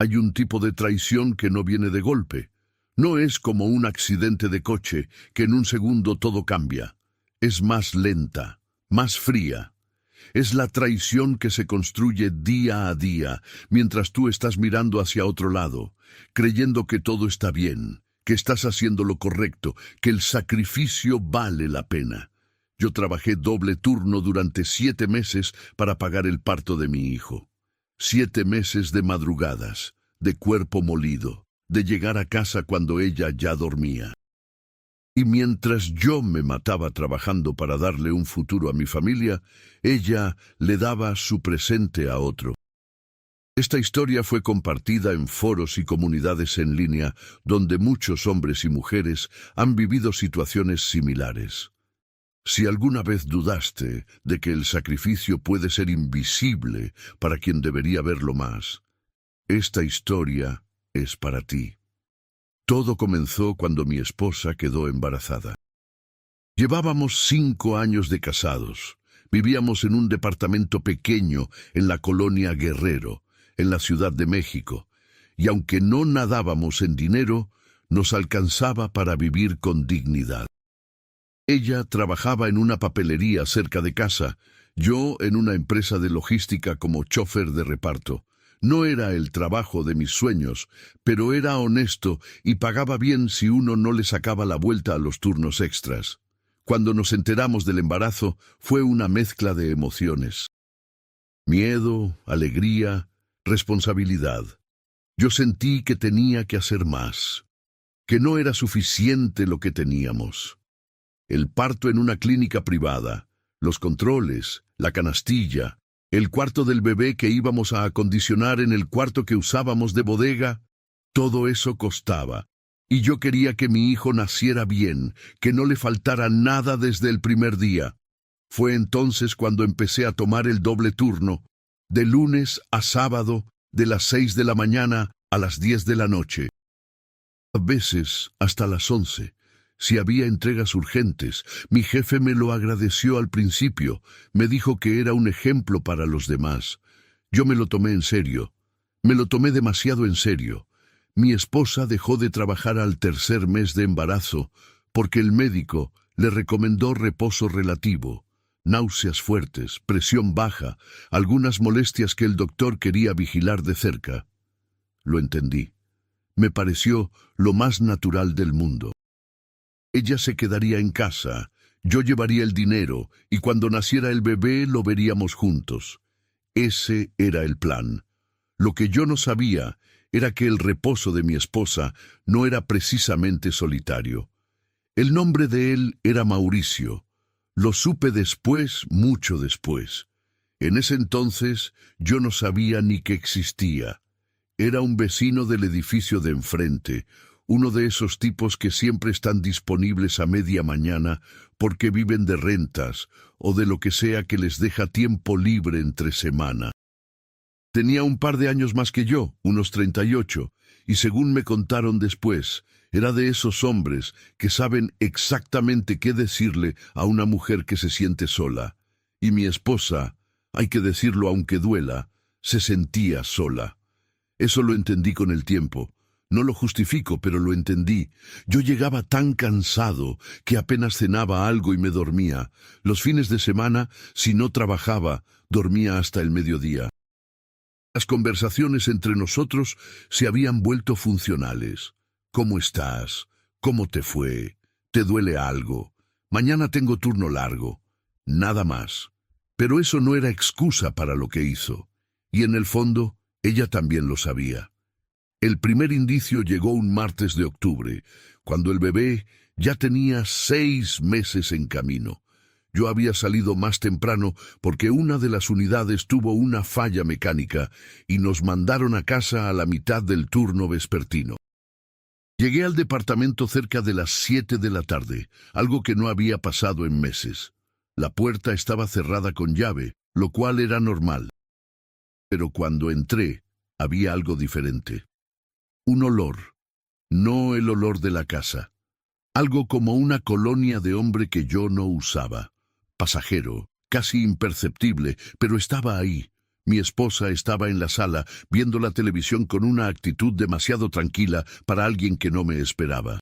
Hay un tipo de traición que no viene de golpe. No es como un accidente de coche, que en un segundo todo cambia. Es más lenta, más fría. Es la traición que se construye día a día, mientras tú estás mirando hacia otro lado, creyendo que todo está bien, que estás haciendo lo correcto, que el sacrificio vale la pena. Yo trabajé doble turno durante 7 meses para pagar el parto de mi hijo. 7 meses de madrugadas, de cuerpo molido, de llegar a casa cuando ella ya dormía. Y mientras yo me mataba trabajando para darle un futuro a mi familia, ella le daba su presente a otro. Esta historia fue compartida en foros y comunidades en línea donde muchos hombres y mujeres han vivido situaciones similares. Si alguna vez dudaste de que el sacrificio puede ser invisible para quien debería verlo más, esta historia es para ti. Todo comenzó cuando mi esposa quedó embarazada. Llevábamos 5 años de casados. Vivíamos en un departamento pequeño en la colonia Guerrero, en la Ciudad de México, y aunque no nadábamos en dinero, nos alcanzaba para vivir con dignidad. Ella trabajaba en una papelería cerca de casa, yo en una empresa de logística como chófer de reparto. No era el trabajo de mis sueños, pero era honesto y pagaba bien si uno no le sacaba la vuelta a los turnos extras. Cuando nos enteramos del embarazo, fue una mezcla de emociones. Miedo, alegría, responsabilidad. Yo sentí que tenía que hacer más, que no era suficiente lo que teníamos. El parto en una clínica privada, los controles, la canastilla, el cuarto del bebé que íbamos a acondicionar en el cuarto que usábamos de bodega, todo eso costaba. Y yo quería que mi hijo naciera bien, que no le faltara nada desde el primer día. Fue entonces cuando empecé a tomar el doble turno, de lunes a sábado, de las 6 de la mañana a las 10 de la noche. A veces hasta las 11. Si había entregas urgentes, mi jefe me lo agradeció al principio, me dijo que era un ejemplo para los demás. Yo me lo tomé en serio, me lo tomé demasiado en serio. Mi esposa dejó de trabajar al 3er mes de embarazo, porque el médico le recomendó reposo relativo, náuseas fuertes, presión baja, algunas molestias que el doctor quería vigilar de cerca. Lo entendí. Me pareció lo más natural del mundo. Ella se quedaría en casa, yo llevaría el dinero, y cuando naciera el bebé lo veríamos juntos. Ese era el plan. Lo que yo no sabía era que el reposo de mi esposa no era precisamente solitario. El nombre de él era Mauricio. Lo supe después, mucho después. En ese entonces yo no sabía ni que existía. Era un vecino del edificio de enfrente, uno de esos tipos que siempre están disponibles a media mañana porque viven de rentas o de lo que sea que les deja tiempo libre entre semana. Tenía un par de años más que yo, unos 38, y según me contaron después, era de esos hombres que saben exactamente qué decirle a una mujer que se siente sola. Y mi esposa, hay que decirlo aunque duela, se sentía sola. Eso lo entendí con el tiempo. No lo justifico, pero lo entendí. Yo llegaba tan cansado que apenas cenaba algo y me dormía. Los fines de semana, si no trabajaba, dormía hasta el mediodía. Las conversaciones entre nosotros se habían vuelto funcionales. ¿Cómo estás? ¿Cómo te fue? ¿Te duele algo? Mañana tengo turno largo. Nada más. Pero eso no era excusa para lo que hizo. Y en el fondo, ella también lo sabía. El primer indicio llegó un martes de octubre, cuando el bebé ya tenía 6 meses en camino. Yo había salido más temprano porque una de las unidades tuvo una falla mecánica y nos mandaron a casa a la mitad del turno vespertino. Llegué al departamento cerca de las 7 de la tarde, algo que no había pasado en meses. La puerta estaba cerrada con llave, lo cual era normal. Pero cuando entré, había algo diferente. Un olor, no el olor de la casa. Algo como una colonia de hombre que yo no usaba. Pasajero, casi imperceptible, pero estaba ahí. Mi esposa estaba en la sala viendo la televisión con una actitud demasiado tranquila para alguien que no me esperaba.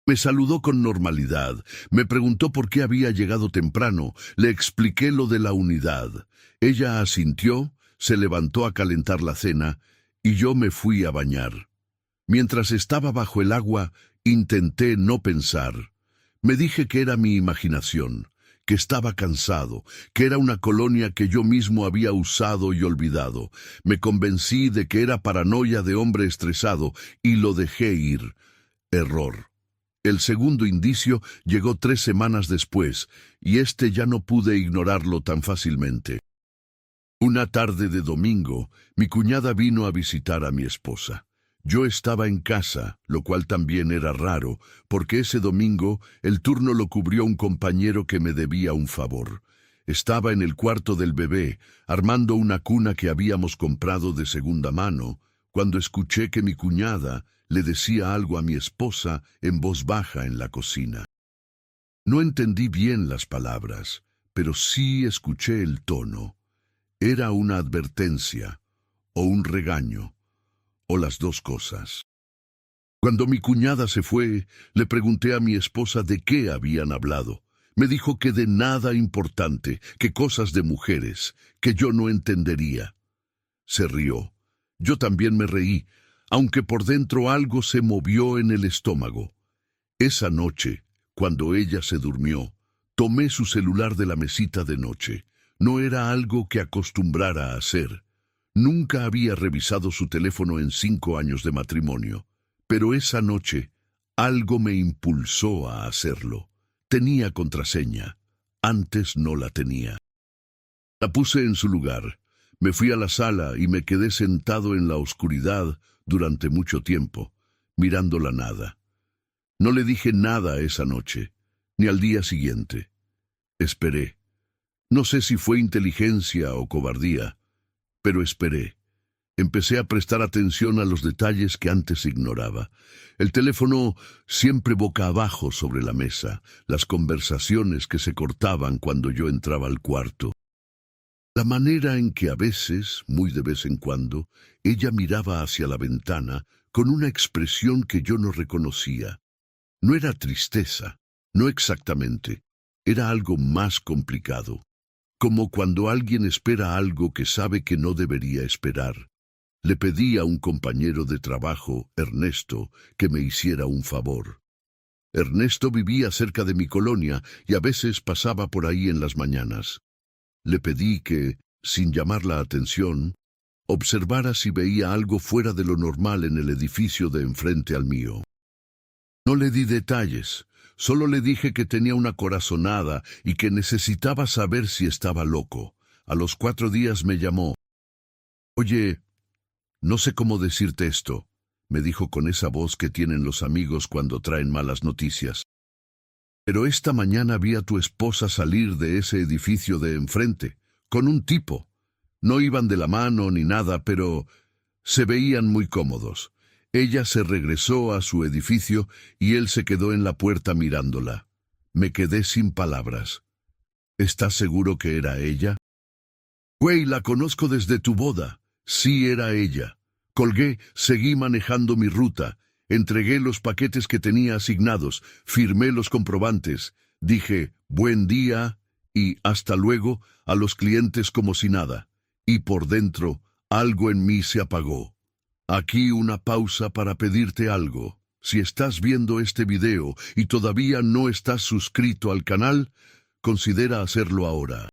Me saludó con normalidad, me preguntó por qué había llegado temprano, le expliqué lo de la unidad. Ella asintió, se levantó a calentar la cena y yo me fui a bañar. Mientras estaba bajo el agua, intenté no pensar. Me dije que era mi imaginación, que estaba cansado, que era una colonia que yo mismo había usado y olvidado. Me convencí de que era paranoia de hombre estresado y lo dejé ir. Error. El segundo indicio llegó 3 semanas después, y ya no pude ignorarlo tan fácilmente. Una tarde de domingo, mi cuñada vino a visitar a mi esposa. Yo estaba en casa, lo cual también era raro, porque ese domingo el turno lo cubrió un compañero que me debía un favor. Estaba en el cuarto del bebé, armando una cuna que habíamos comprado de segunda mano, cuando escuché que mi cuñada le decía algo a mi esposa en voz baja en la cocina. No entendí bien las palabras, pero sí escuché el tono. Era una advertencia, o un regaño, o las dos cosas. Cuando mi cuñada se fue, le pregunté a mi esposa de qué habían hablado. Me dijo que de nada importante, que cosas de mujeres, que yo no entendería. Se rió. Yo también me reí, aunque por dentro algo se movió en el estómago. Esa noche, cuando ella se durmió, tomé su celular de la mesita de noche. No era algo que acostumbrara a hacer. Nunca había revisado su teléfono en 5 años de matrimonio, pero esa noche algo me impulsó a hacerlo. Tenía contraseña. Antes no la tenía. La puse en su lugar. Me fui a la sala y me quedé sentado en la oscuridad durante mucho tiempo, mirando la nada. No le dije nada esa noche, ni al día siguiente. Esperé. No sé si fue inteligencia o cobardía, pero esperé. Empecé a prestar atención a los detalles que antes ignoraba. El teléfono siempre boca abajo sobre la mesa, las conversaciones que se cortaban cuando yo entraba al cuarto. La manera en que a veces, muy de vez en cuando, ella miraba hacia la ventana con una expresión que yo no reconocía. No era tristeza, no exactamente, era algo más complicado. Como cuando alguien espera algo que sabe que no debería esperar. Le pedí a un compañero de trabajo, Ernesto, que me hiciera un favor. Ernesto vivía cerca de mi colonia y a veces pasaba por ahí en las mañanas. Le pedí que, sin llamar la atención, observara si veía algo fuera de lo normal en el edificio de enfrente al mío. No le di detalles. Solo le dije que tenía una corazonada y que necesitaba saber si estaba loco. A los 4 días me llamó. «Oye, no sé cómo decirte esto», me dijo con esa voz que tienen los amigos cuando traen malas noticias. «Pero esta mañana vi a tu esposa salir de ese edificio de enfrente, con un tipo. No iban de la mano ni nada, pero se veían muy cómodos. Ella se regresó a su edificio y él se quedó en la puerta mirándola. Me quedé sin palabras. ¿Estás seguro que era ella?» «Güey, la conozco desde tu boda». Sí, era ella. Colgué, seguí manejando mi ruta. Entregué los paquetes que tenía asignados, firmé los comprobantes. Dije, buen día y hasta luego a los clientes como si nada. Y por dentro, algo en mí se apagó. Aquí una pausa para pedirte algo. Si estás viendo este video y todavía no estás suscrito al canal, considera hacerlo ahora.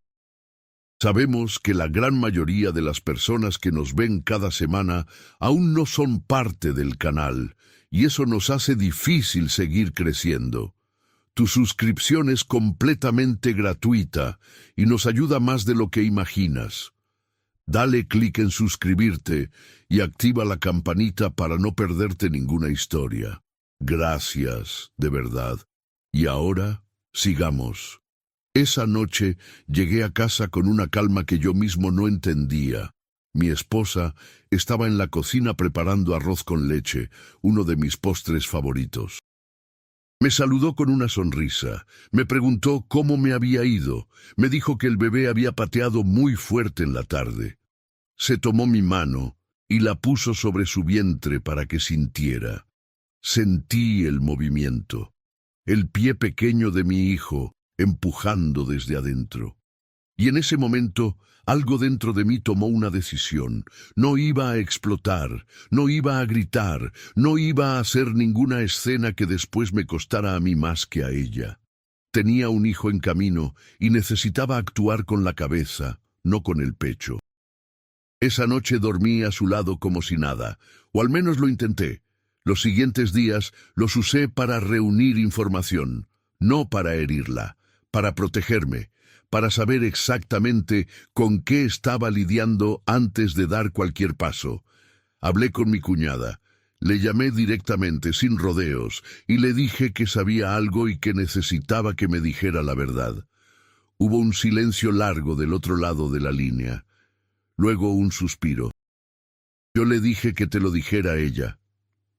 Sabemos que la gran mayoría de las personas que nos ven cada semana aún no son parte del canal, y eso nos hace difícil seguir creciendo. Tu suscripción es completamente gratuita y nos ayuda más de lo que imaginas. Dale clic en suscribirte y activa la campanita para no perderte ninguna historia. Gracias, de verdad. Y ahora, sigamos. Esa noche llegué a casa con una calma que yo mismo no entendía. Mi esposa estaba en la cocina preparando arroz con leche, uno de mis postres favoritos. Me saludó con una sonrisa, me preguntó cómo me había ido, me dijo que el bebé había pateado muy fuerte en la tarde. Se tomó mi mano y la puso sobre su vientre para que sintiera. Sentí el movimiento, el pie pequeño de mi hijo empujando desde adentro. Y en ese momento, algo dentro de mí tomó una decisión. No iba a explotar, no iba a gritar, no iba a hacer ninguna escena que después me costara a mí más que a ella. Tenía un hijo en camino y necesitaba actuar con la cabeza, no con el pecho. Esa noche dormí a su lado como si nada, o al menos lo intenté. Los siguientes días los usé para reunir información, no para herirla, para protegerme, para saber exactamente con qué estaba lidiando antes de dar cualquier paso. Hablé con mi cuñada, le llamé directamente, sin rodeos, y le dije que sabía algo y que necesitaba que me dijera la verdad. Hubo un silencio largo del otro lado de la línea. Luego un suspiro. Yo le dije que te lo dijera ella.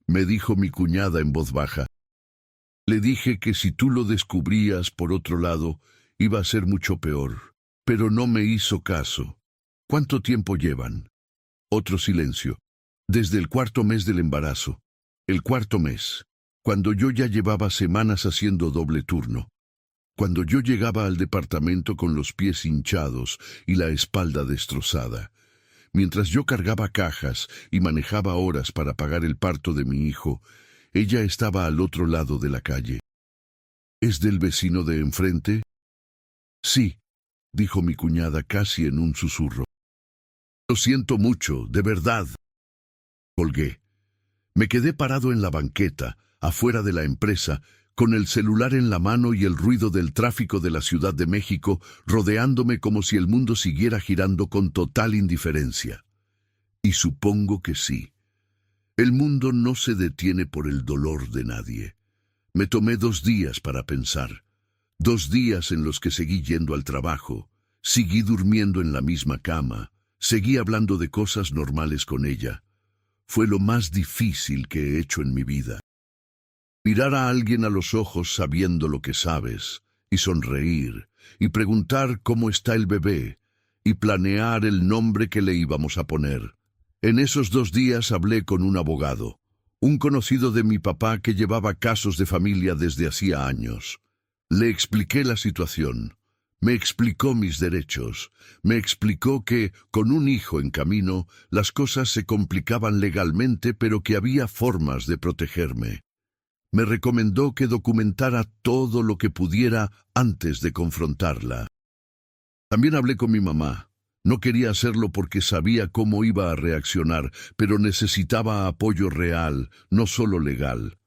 Me dijo mi cuñada en voz baja. Le dije que si tú lo descubrías por otro lado, iba a ser mucho peor. Pero no me hizo caso. ¿Cuánto tiempo llevan? Otro silencio. Desde el 4º mes del embarazo. El 4º mes. Cuando yo ya llevaba semanas haciendo doble turno. Cuando yo llegaba al departamento con los pies hinchados y la espalda destrozada. Mientras yo cargaba cajas y manejaba horas para pagar el parto de mi hijo, ella estaba al otro lado de la calle. ¿Es del vecino de enfrente? Sí, dijo mi cuñada casi en un susurro. Lo siento mucho, de verdad. Colgué. Me quedé parado en la banqueta, afuera de la empresa, con el celular en la mano y el ruido del tráfico de la Ciudad de México rodeándome como si el mundo siguiera girando con total indiferencia. Y supongo que sí. El mundo no se detiene por el dolor de nadie. Me tomé 2 días para pensar. 2 días en los que seguí yendo al trabajo, seguí durmiendo en la misma cama, seguí hablando de cosas normales con ella. Fue lo más difícil que he hecho en mi vida. Mirar a alguien a los ojos sabiendo lo que sabes, y sonreír, y preguntar cómo está el bebé, y planear el nombre que le íbamos a poner. En esos 2 días hablé con un abogado, un conocido de mi papá que llevaba casos de familia desde hacía años. Le expliqué la situación, me explicó mis derechos, me explicó que, con un hijo en camino, las cosas se complicaban legalmente, pero que había formas de protegerme. Me recomendó que documentara todo lo que pudiera antes de confrontarla. También hablé con mi mamá. No quería hacerlo porque sabía cómo iba a reaccionar, pero necesitaba apoyo real, no solo legal.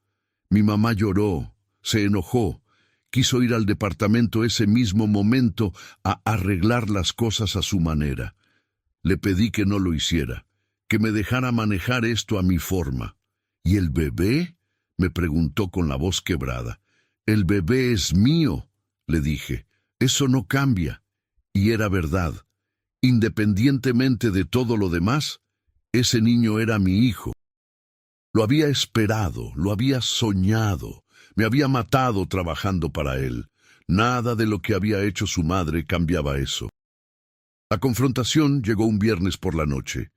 Mi mamá lloró, se enojó, quiso ir al departamento ese mismo momento a arreglar las cosas a su manera. Le pedí que no lo hiciera, que me dejara manejar esto a mi forma. ¿Y el bebé?, me preguntó con la voz quebrada. El bebé es mío, le dije. Eso no cambia. Y era verdad. Independientemente de todo lo demás, ese niño era mi hijo. Lo había esperado, lo había soñado, me había matado trabajando para él. Nada de lo que había hecho su madre cambiaba eso. La confrontación llegó un viernes por la noche.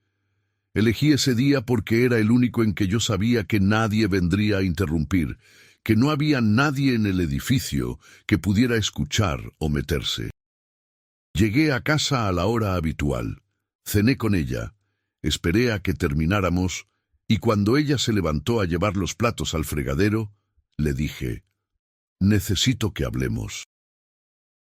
Elegí ese día porque era el único en que yo sabía que nadie vendría a interrumpir, que no había nadie en el edificio que pudiera escuchar o meterse. Llegué a casa a la hora habitual, cené con ella, esperé a que termináramos, y cuando ella se levantó a llevar los platos al fregadero, le dije, «Necesito que hablemos».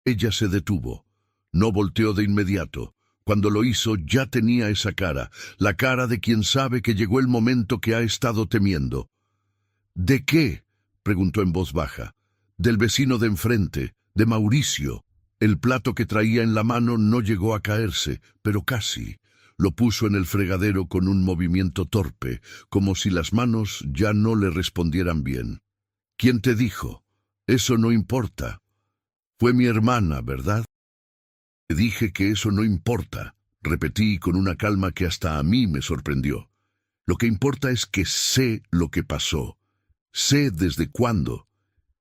Ella se detuvo, no volteó de inmediato. Cuando lo hizo ya tenía esa cara, la cara de quien sabe que llegó el momento que ha estado temiendo. «¿De qué?», preguntó en voz baja. «Del vecino de enfrente, de Mauricio». El plato que traía en la mano no llegó a caerse, pero casi. Lo puso en el fregadero con un movimiento torpe, como si las manos ya no le respondieran bien. «¿Quién te dijo? Eso no importa. Fue mi hermana, ¿verdad?» «Te dije que eso no importa», repetí con una calma que hasta a mí me sorprendió. «Lo que importa es que sé lo que pasó. Sé desde cuándo.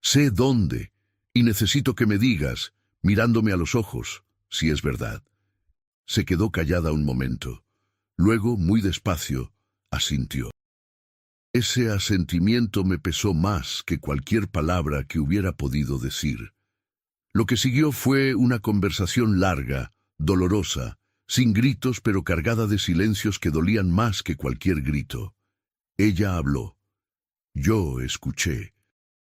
Sé dónde. Y necesito que me digas, mirándome a los ojos, si es verdad». Se quedó callada un momento. Luego, muy despacio, asintió. Ese asentimiento me pesó más que cualquier palabra que hubiera podido decir. Lo que siguió fue una conversación larga, dolorosa, sin gritos pero cargada de silencios que dolían más que cualquier grito. Ella habló. Yo escuché.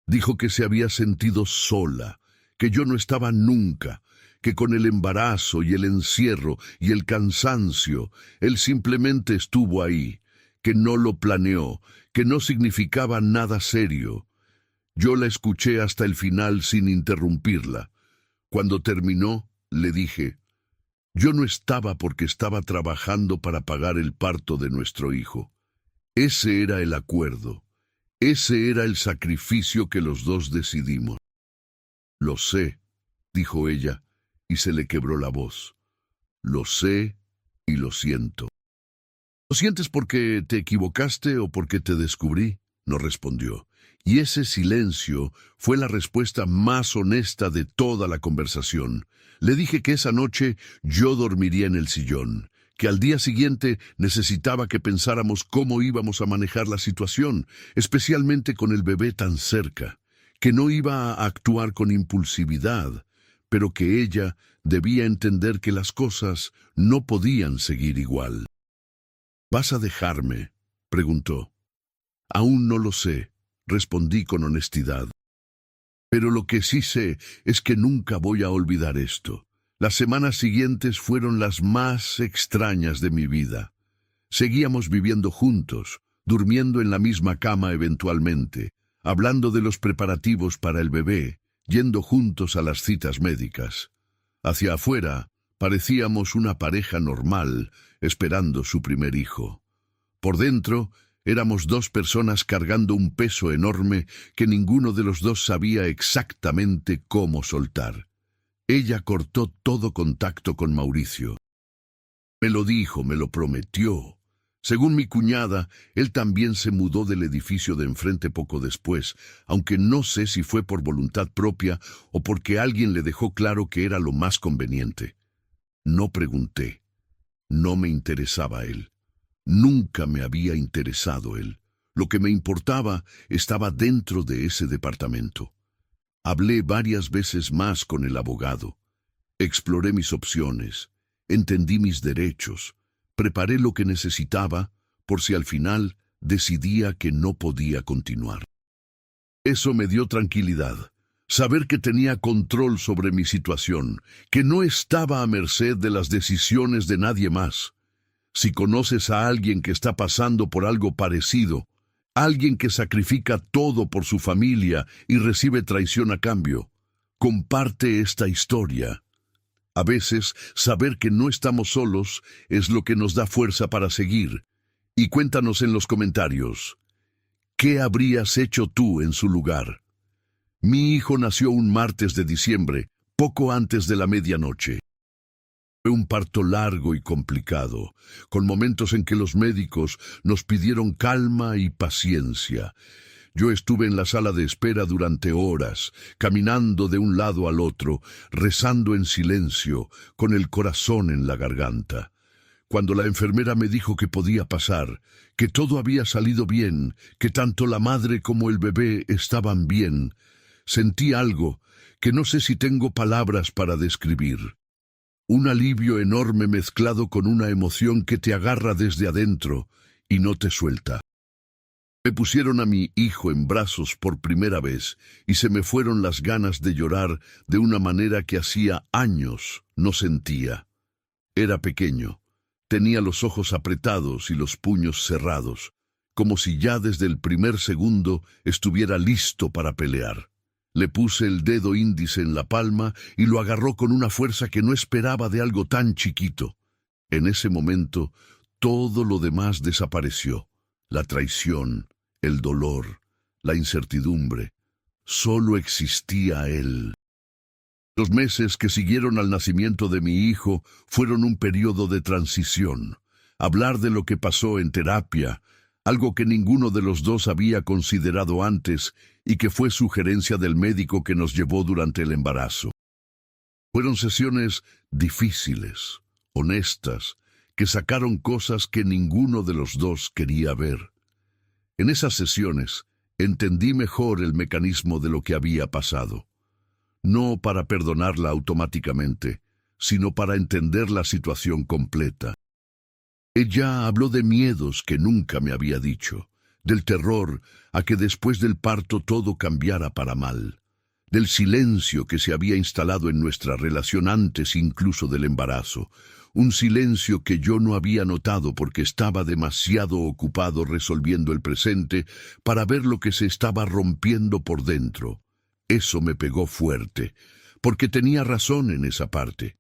Dijo que se había sentido sola, que yo no estaba nunca, que con el embarazo y el encierro y el cansancio, él simplemente estuvo ahí, que no lo planeó, que no significaba nada serio. Yo la escuché hasta el final sin interrumpirla. Cuando terminó, le dije, yo no estaba porque estaba trabajando para pagar el parto de nuestro hijo. Ese era el acuerdo. Ese era el sacrificio que los dos decidimos. Lo sé, dijo ella, y se le quebró la voz. Lo sé y lo siento. ¿Lo sientes porque te equivocaste o porque te descubrí? No respondió. Y ese silencio fue la respuesta más honesta de toda la conversación. Le dije que esa noche yo dormiría en el sillón, que al día siguiente necesitaba que pensáramos cómo íbamos a manejar la situación, especialmente con el bebé tan cerca, que no iba a actuar con impulsividad, pero que ella debía entender que las cosas no podían seguir igual. ¿Vas a dejarme?, preguntó. Aún no lo sé, respondí con honestidad. Pero lo que sí sé es que nunca voy a olvidar esto. Las semanas siguientes fueron las más extrañas de mi vida. Seguíamos viviendo juntos, durmiendo en la misma cama eventualmente, hablando de los preparativos para el bebé, yendo juntos a las citas médicas. Hacia afuera, parecíamos una pareja normal, esperando su primer hijo. Por dentro, éramos dos personas cargando un peso enorme que ninguno de los dos sabía exactamente cómo soltar. Ella cortó todo contacto con Mauricio. Me lo dijo, me lo prometió. Según mi cuñada, él también se mudó del edificio de enfrente poco después, aunque no sé si fue por voluntad propia o porque alguien le dejó claro que era lo más conveniente. No pregunté. No me interesaba él. Nunca me había interesado él. Lo que me importaba estaba dentro de ese departamento. Hablé varias veces más con el abogado. Exploré mis opciones, entendí mis derechos, preparé lo que necesitaba por si al final decidía que no podía continuar. Eso me dio tranquilidad, saber que tenía control sobre mi situación, que no estaba a merced de las decisiones de nadie más. Si conoces a alguien que está pasando por algo parecido, alguien que sacrifica todo por su familia y recibe traición a cambio, comparte esta historia. A veces, saber que no estamos solos es lo que nos da fuerza para seguir. Y cuéntanos en los comentarios, ¿qué habrías hecho tú en su lugar? Mi hijo nació un martes de diciembre, poco antes de la medianoche. Fue un parto largo y complicado, con momentos en que los médicos nos pidieron calma y paciencia. Yo estuve en la sala de espera durante horas, caminando de un lado al otro, rezando en silencio, con el corazón en la garganta. Cuando la enfermera me dijo que podía pasar, que todo había salido bien, que tanto la madre como el bebé estaban bien, sentí algo que no sé si tengo palabras para describir. Un alivio enorme mezclado con una emoción que te agarra desde adentro y no te suelta. Me pusieron a mi hijo en brazos por primera vez y se me fueron las ganas de llorar de una manera que hacía años no sentía. Era pequeño, tenía los ojos apretados y los puños cerrados, como si ya desde el primer segundo estuviera listo para pelear. Le puse el dedo índice en la palma y lo agarró con una fuerza que no esperaba de algo tan chiquito. En ese momento, todo lo demás desapareció. La traición, el dolor, la incertidumbre. Solo existía él. Los meses que siguieron al nacimiento de mi hijo fueron un periodo de transición. Hablar de lo que pasó en terapia, algo que ninguno de los dos había considerado antes y que fue sugerencia del médico que nos llevó durante el embarazo. Fueron sesiones difíciles, honestas, que sacaron cosas que ninguno de los dos quería ver. En esas sesiones entendí mejor el mecanismo de lo que había pasado. No para perdonarla automáticamente, sino para entender la situación completa. Ella habló de miedos que nunca me había dicho, del terror a que después del parto todo cambiara para mal, del silencio que se había instalado en nuestra relación antes incluso del embarazo, un silencio que yo no había notado porque estaba demasiado ocupado resolviendo el presente para ver lo que se estaba rompiendo por dentro. Eso me pegó fuerte, porque tenía razón en esa parte.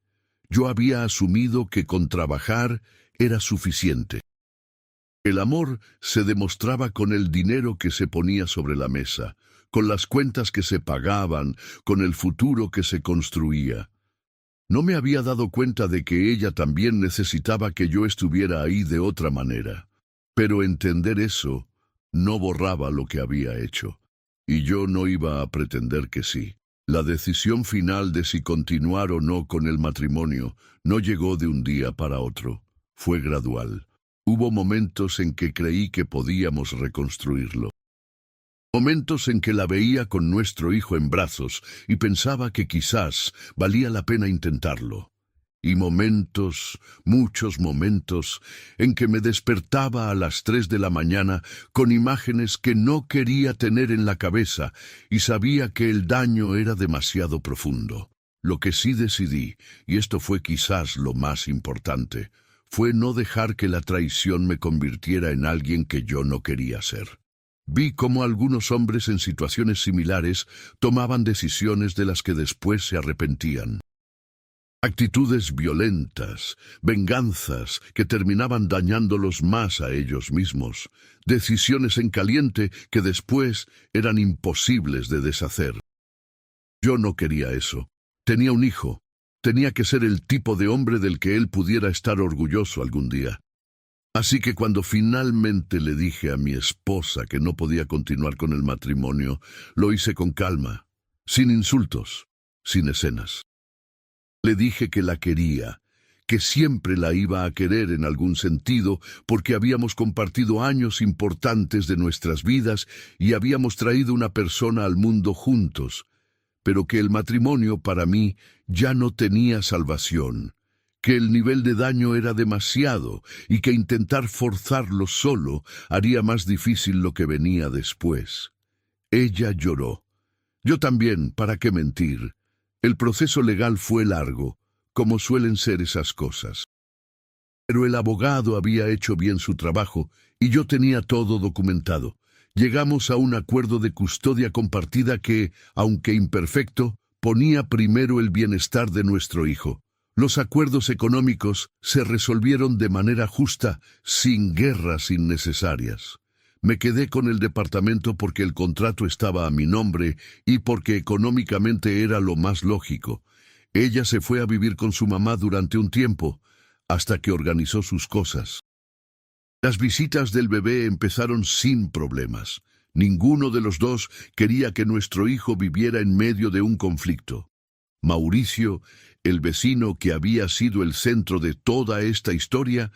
Yo había asumido que con trabajar era suficiente. El amor se demostraba con el dinero que se ponía sobre la mesa, con las cuentas que se pagaban, con el futuro que se construía. No me había dado cuenta de que ella también necesitaba que yo estuviera ahí de otra manera. Pero entender eso no borraba lo que había hecho. Y yo no iba a pretender que sí. La decisión final de si continuar o no con el matrimonio no llegó de un día para otro. Fue gradual. Hubo momentos en que creí que podíamos reconstruirlo. Momentos en que la veía con nuestro hijo en brazos y pensaba que quizás valía la pena intentarlo. Y momentos, muchos momentos, en que me despertaba a las 3 de la mañana con imágenes que no quería tener en la cabeza y sabía que el daño era demasiado profundo. Lo que sí decidí, y esto fue quizás lo más importante, fue no dejar que la traición me convirtiera en alguien que yo no quería ser. Vi cómo algunos hombres en situaciones similares tomaban decisiones de las que después se arrepentían. Actitudes violentas, venganzas que terminaban dañándolos más a ellos mismos, decisiones en caliente que después eran imposibles de deshacer. Yo no quería eso. Tenía un hijo. Tenía que ser el tipo de hombre del que él pudiera estar orgulloso algún día. Así que cuando finalmente le dije a mi esposa que no podía continuar con el matrimonio, lo hice con calma, sin insultos, sin escenas. Le dije que la quería, que siempre la iba a querer en algún sentido porque habíamos compartido años importantes de nuestras vidas y habíamos traído una persona al mundo juntos, pero que el matrimonio para mí ya no tenía salvación, que el nivel de daño era demasiado y que intentar forzarlo solo haría más difícil lo que venía después. Ella lloró. Yo también, ¿para qué mentir? El proceso legal fue largo, como suelen ser esas cosas. Pero el abogado había hecho bien su trabajo y yo tenía todo documentado. Llegamos a un acuerdo de custodia compartida que, aunque imperfecto, ponía primero el bienestar de nuestro hijo. Los acuerdos económicos se resolvieron de manera justa, sin guerras innecesarias. Me quedé con el departamento porque el contrato estaba a mi nombre y porque económicamente era lo más lógico. Ella se fue a vivir con su mamá durante un tiempo, hasta que organizó sus cosas. Las visitas del bebé empezaron sin problemas. Ninguno de los dos quería que nuestro hijo viviera en medio de un conflicto. Mauricio, el vecino que había sido el centro de toda esta historia,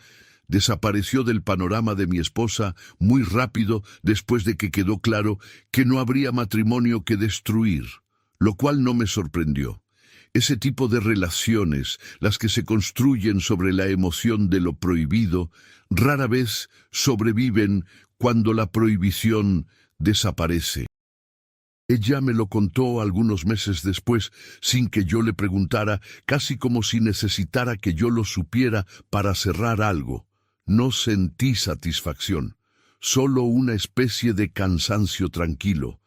desapareció del panorama de mi esposa muy rápido después de que quedó claro que no habría matrimonio que destruir, lo cual no me sorprendió. Ese tipo de relaciones, las que se construyen sobre la emoción de lo prohibido, rara vez sobreviven cuando la prohibición desaparece. Ella me lo contó algunos meses después, sin que yo le preguntara, casi como si necesitara que yo lo supiera para cerrar algo. No sentí satisfacción, solo una especie de cansancio tranquilo.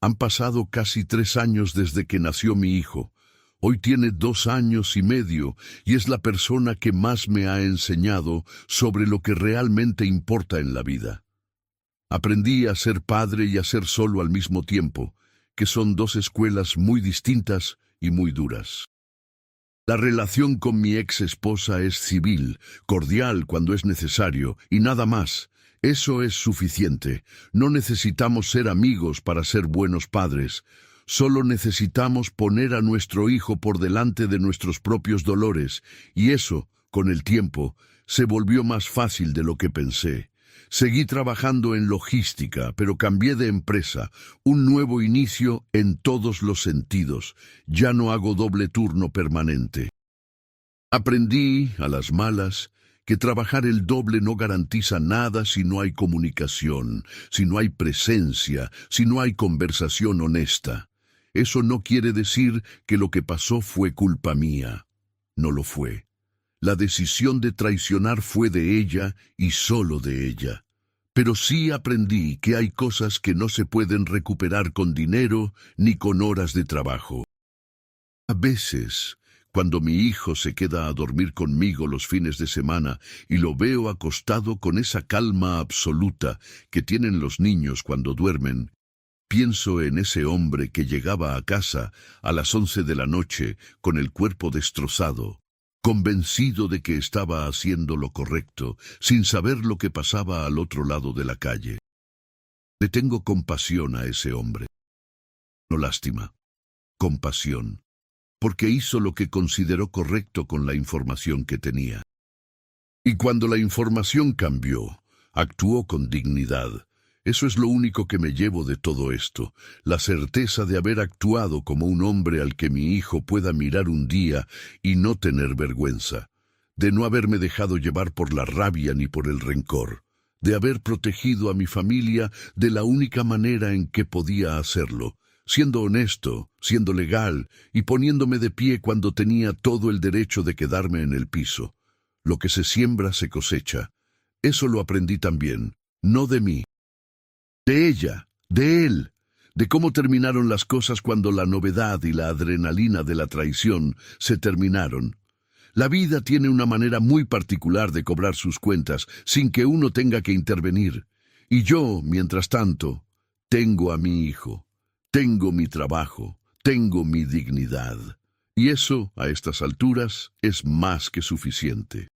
Han pasado casi 3 años desde que nació mi hijo. Hoy tiene 2 años y medio y es la persona que más me ha enseñado sobre lo que realmente importa en la vida. Aprendí a ser padre y a ser solo al mismo tiempo, que son 2 escuelas muy distintas y muy duras. La relación con mi ex esposa es civil, cordial cuando es necesario y nada más. Eso es suficiente. No necesitamos ser amigos para ser buenos padres. Solo necesitamos poner a nuestro hijo por delante de nuestros propios dolores, y eso, con el tiempo, Se volvió más fácil de lo que pensé. Seguí trabajando en logística, pero cambié de empresa. Un nuevo inicio en todos los sentidos. Ya no hago doble turno permanente. Aprendí, a las malas, que trabajar el doble no garantiza nada si no hay comunicación, si no hay presencia, si no hay conversación honesta. Eso no quiere decir que lo que pasó fue culpa mía. No lo fue. La decisión de traicionar fue de ella y solo de ella. Pero sí aprendí que hay cosas que no se pueden recuperar con dinero ni con horas de trabajo. A veces, cuando mi hijo se queda a dormir conmigo los fines de semana y lo veo acostado con esa calma absoluta que tienen los niños cuando duermen, pienso en ese hombre que llegaba a casa a las 11 de la noche con el cuerpo destrozado, convencido de que estaba haciendo lo correcto, sin saber lo que pasaba al otro lado de la calle. Le tengo compasión a ese hombre. No lástima, compasión, porque hizo lo que consideró correcto con la información que tenía. Y cuando la información cambió, actuó con dignidad. Eso es lo único que me llevo de todo esto, la certeza de haber actuado como un hombre al que mi hijo pueda mirar un día y no tener vergüenza, de no haberme dejado llevar por la rabia ni por el rencor, de haber protegido a mi familia de la única manera en que podía hacerlo, siendo honesto, siendo legal y poniéndome de pie cuando tenía todo el derecho de quedarme en el piso. Lo que se siembra se cosecha. Eso lo aprendí también, no de mí. De ella, de él, de cómo terminaron las cosas cuando la novedad y la adrenalina de la traición se terminaron. La vida tiene una manera muy particular de cobrar sus cuentas sin que uno tenga que intervenir. Y yo, mientras tanto, tengo a mi hijo, tengo mi trabajo, tengo mi dignidad. Y eso, a estas alturas, es más que suficiente.